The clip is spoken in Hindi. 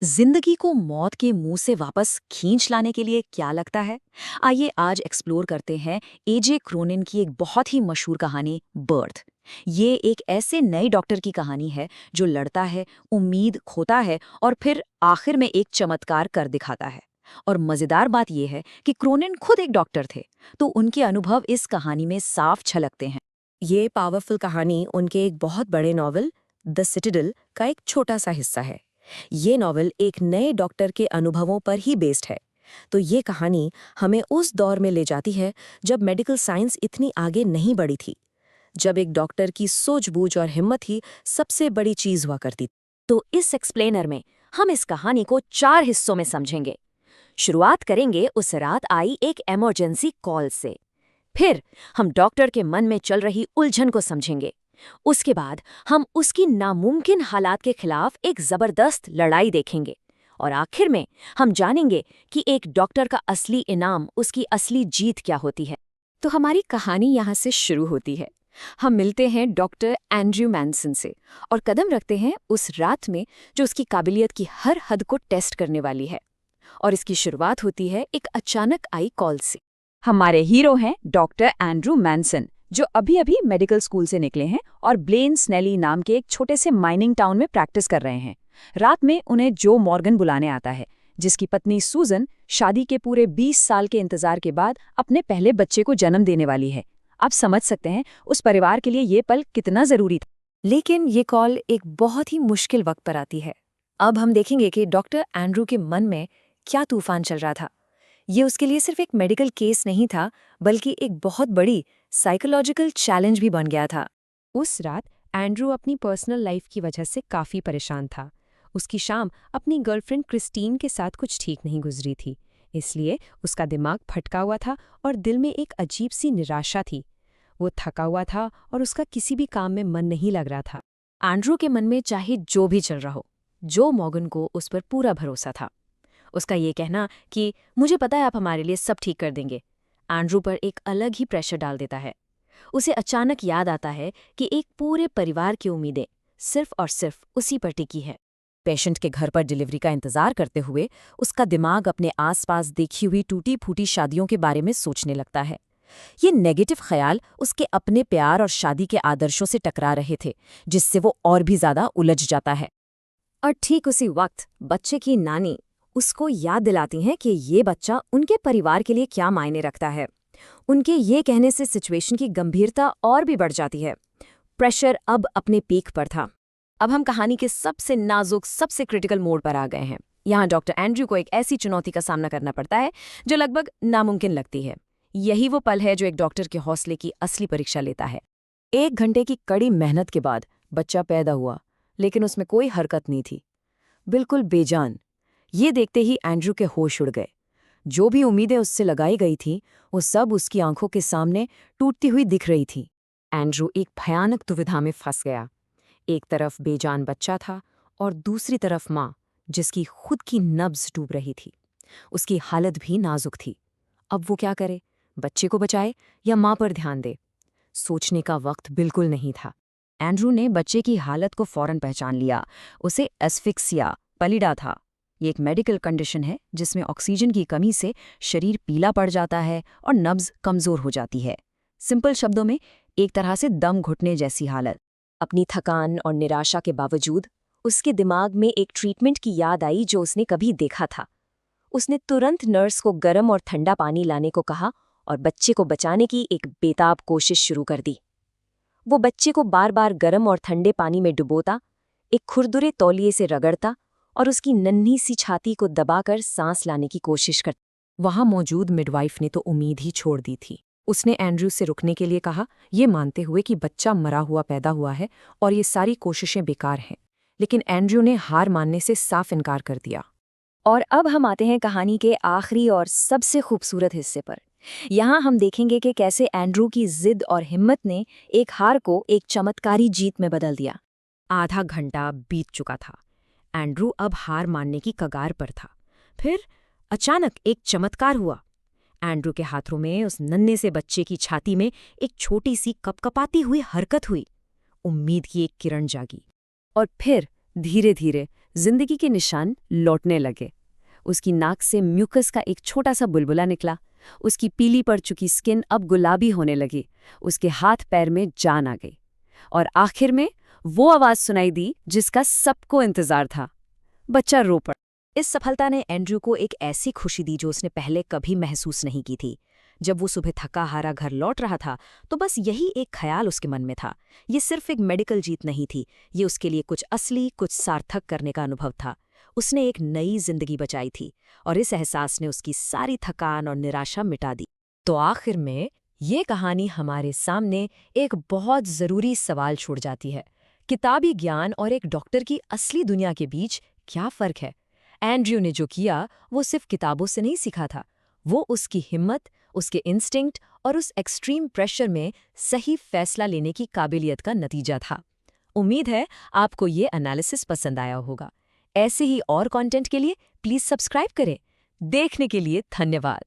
जिंदगी को मौत के मुंह से वापस खींच लाने के लिए क्या लगता है? आइए आज एक्सप्लोर करते हैं एजे क्रोनिन की एक बहुत ही मशहूर कहानी बर्थ। ये एक ऐसे नए डॉक्टर की कहानी है जो लड़ता है, उम्मीद खोता है और फिर आखिर में एक चमत्कार कर दिखाता है। और मजेदार बात यह है कि क्रोनिन खुद एक डॉक्टर थे, तो उनके अनुभव इस कहानी में साफ झलकते हैं। ये पावरफुल कहानी उनके एक बहुत बड़े नॉवल द सिटाडेल का एक छोटा सा हिस्सा है। ये नॉवल एक नए डॉक्टर के अनुभवों पर ही बेस्ड है। तो ये कहानी हमें उस दौर में ले जाती है जब मेडिकल साइंस इतनी आगे नहीं बढ़ी थी, जब एक डॉक्टर की सूझबूझ और हिम्मत ही सबसे बड़ी चीज हुआ करती थी। तो इस एक्सप्लेनर में हम इस कहानी को 4 हिस्सों में समझेंगे। शुरुआत करेंगे उस रात आई एक इमरजेंसी कॉल से। फिर हम डॉक्टर के मन में चल रही उलझन को समझेंगे। उसके बाद हम उसकी नामुमकिन हालात के खिलाफ एक जबरदस्त लड़ाई देखेंगे। और आखिर में हम जानेंगे कि एक डॉक्टर का असली इनाम, उसकी असली जीत क्या होती है। तो हमारी कहानी यहाँ से शुरू होती है। हम मिलते हैं डॉक्टर एंड्रयू मैनसन से और कदम रखते हैं उस रात में जो उसकी काबिलियत की हर हद को टेस्ट करने वाली है। और इसकी शुरुआत होती है एक अचानक आई कॉल से। हमारे हीरो हैं डॉक्टर एंड्रयू मैनसन, जो अभी अभी मेडिकल स्कूल से निकले हैं और ब्लेन स्नेली नाम के एक छोटे से माइनिंग टाउन में प्रैक्टिस कर रहे हैं। रात में उन्हें जो मॉर्गन बुलाने आता है, जिसकी पत्नी सूजन शादी के पूरे 20 साल के इंतजार के बाद अपने पहले बच्चे को जन्म देने वाली है। आप समझ सकते हैं उस परिवार के लिए ये पल कितना जरूरी था। लेकिन ये कॉल एक बहुत ही मुश्किल वक्त पर आती है। अब हम देखेंगे कि डॉक्टर एंड्रू के मन में क्या तूफान चल रहा था। ये उसके लिए सिर्फ एक मेडिकल केस नहीं था, बल्कि एक बहुत बड़ी साइकोलॉजिकल चैलेंज भी बन गया था। उस रात एंड्रू अपनी पर्सनल लाइफ की वजह से काफ़ी परेशान था। उसकी शाम अपनी गर्लफ्रेंड क्रिस्टीन के साथ कुछ ठीक नहीं गुजरी थी, इसलिए उसका दिमाग फटका हुआ था और दिल में एक अजीब सी निराशा थी। वो थका हुआ था और उसका किसी भी काम में मन नहीं लग रहा था। एंड्रू के मन में चाहे जो भी चल रहा हो, जो मॉर्गन को उस पर पूरा भरोसा था। उसका ये कहना कि मुझे पता है आप हमारे लिए सब ठीक कर देंगे, एंड्रू पर एक अलग ही प्रेशर डाल देता है। उसे अचानक याद आता है कि एक पूरे परिवार की उम्मीदें सिर्फ और सिर्फ उसी पर टिकी है। पेशेंट के घर पर डिलीवरी का इंतजार करते हुए उसका दिमाग अपने आसपास देखी हुई टूटी फूटी शादियों के बारे में सोचने लगता है। ये नेगेटिव ख्याल उसके अपने प्यार और शादी के आदर्शों से टकरा रहे थे, जिससे वो और भी ज्यादा उलझ जाता है। और ठीक उसी वक्त बच्चे की नानी उसको याद दिलाती हैं कि ये बच्चा उनके परिवार के लिए क्या मायने रखता है। उनके ये कहने से सिचुएशन की गंभीरता और भी बढ़ जाती है। प्रेशर अब अपने पीक पर था। अब हम कहानी के सबसे नाजुक, सबसे क्रिटिकल मोड पर आ गए हैं। यहाँ डॉक्टर एंड्रयू को एक ऐसी चुनौती का सामना करना पड़ता है जो लगभग नामुमकिन लगती है। यही वो पल है जो एक डॉक्टर के हौसले की असली परीक्षा लेता है। 1 घंटे की कड़ी मेहनत के बाद बच्चा पैदा हुआ, लेकिन उसमें कोई हरकत नहीं थी, बिल्कुल बेजान। ये देखते ही एंड्रयू के होश उड़ गए। जो भी उम्मीदें उससे लगाई गई थीं, वो सब उसकी आंखों के सामने टूटती हुई दिख रही थी। एंड्रयू एक भयानक दुविधा में फंस गया। एक तरफ बेजान बच्चा था और दूसरी तरफ माँ, जिसकी खुद की नब्ज डूब रही थी। उसकी हालत भी नाजुक थी। अब वो क्या करे? बच्चे को बचाए या माँ पर ध्यान दे? सोचने का वक्त बिल्कुल नहीं था। एंड्रयू ने बच्चे की हालत को फौरन पहचान लिया। उसे एस्फिक्सिया पलिडा था। ये एक मेडिकल कंडीशन है जिसमें ऑक्सीजन की कमी से शरीर पीला पड़ जाता है और नब्ज कमजोर हो जाती है। सिंपल शब्दों में एक तरह से दम घुटने जैसी हालत। अपनी थकान और निराशा के बावजूद उसके दिमाग में एक ट्रीटमेंट की याद आई जो उसने कभी देखा था। उसने तुरंत नर्स को गर्म और ठंडा पानी लाने को कहा और बच्चे को बचाने की एक बेताब कोशिश शुरू कर दी। वो बच्चे को बार बार गर्म और ठंडे पानी में डुबोता, एक खुरदुरे तौलिए से रगड़ता और उसकी नन्ही सी छाती को दबाकर सांस लाने की कोशिश करता। वहां मौजूद मिडवाइफ ने तो उम्मीद ही छोड़ दी थी। उसने एंड्रयू से रुकने के लिए कहा, ये मानते हुए कि बच्चा मरा हुआ पैदा हुआ है और ये सारी कोशिशें बेकार हैं। लेकिन एंड्रयू ने हार मानने से साफ इनकार कर दिया। और अब हम आते हैं कहानी के आखिरी और सबसे खूबसूरत हिस्से पर। यहाँ हम देखेंगे कि कैसे एंड्रयू की जिद और हिम्मत ने एक हार को एक चमत्कारी जीत में बदल दिया। आधा घंटा बीत चुका था। एंड्रयू अब हार मानने की कगार पर था। फिर अचानक एक चमत्कार हुआ। एंड्रयू के हाथों में उस नन्हे से बच्चे की छाती में एक छोटी सी कपकपाती हुई हरकत हुई। उम्मीद की एक किरण जागी और फिर धीरे धीरे जिंदगी के निशान लौटने लगे। उसकी नाक से म्यूकस का एक छोटा सा बुलबुला निकला। उसकी पीली पड़ चुकी स्किन अब गुलाबी होने लगी। उसके हाथ पैर में जान आ गई। और आखिर में वो आवाज़ सुनाई दी जिसका सबको इंतजार था। बच्चा रो पड़ा। इस सफलता ने एंड्रयू को एक ऐसी खुशी दी जो उसने पहले कभी महसूस नहीं की थी। जब वो सुबह थका हारा घर लौट रहा था तो बस यही एक ख्याल उसके मन में था। ये सिर्फ एक मेडिकल जीत नहीं थी, ये उसके लिए कुछ असली, कुछ सार्थक करने का अनुभव था। उसने एक नई जिंदगी बचाई थी और इस एहसास ने उसकी सारी थकान और निराशा मिटा दी। तो आखिर में ये कहानी हमारे सामने एक बहुत ज़रूरी सवाल छोड़ जाती है। किताबी ज्ञान और एक डॉक्टर की असली दुनिया के बीच क्या फ़र्क है? एंड्रयू ने जो किया वो सिर्फ किताबों से नहीं सीखा था। वो उसकी हिम्मत, उसके इंस्टिंक्ट और उस एक्सट्रीम प्रेशर में सही फैसला लेने की काबिलियत का नतीजा था। उम्मीद है आपको ये एनालिसिस पसंद आया होगा। ऐसे ही और कंटेंट के लिए प्लीज़ सब्सक्राइब करें। देखने के लिए धन्यवाद।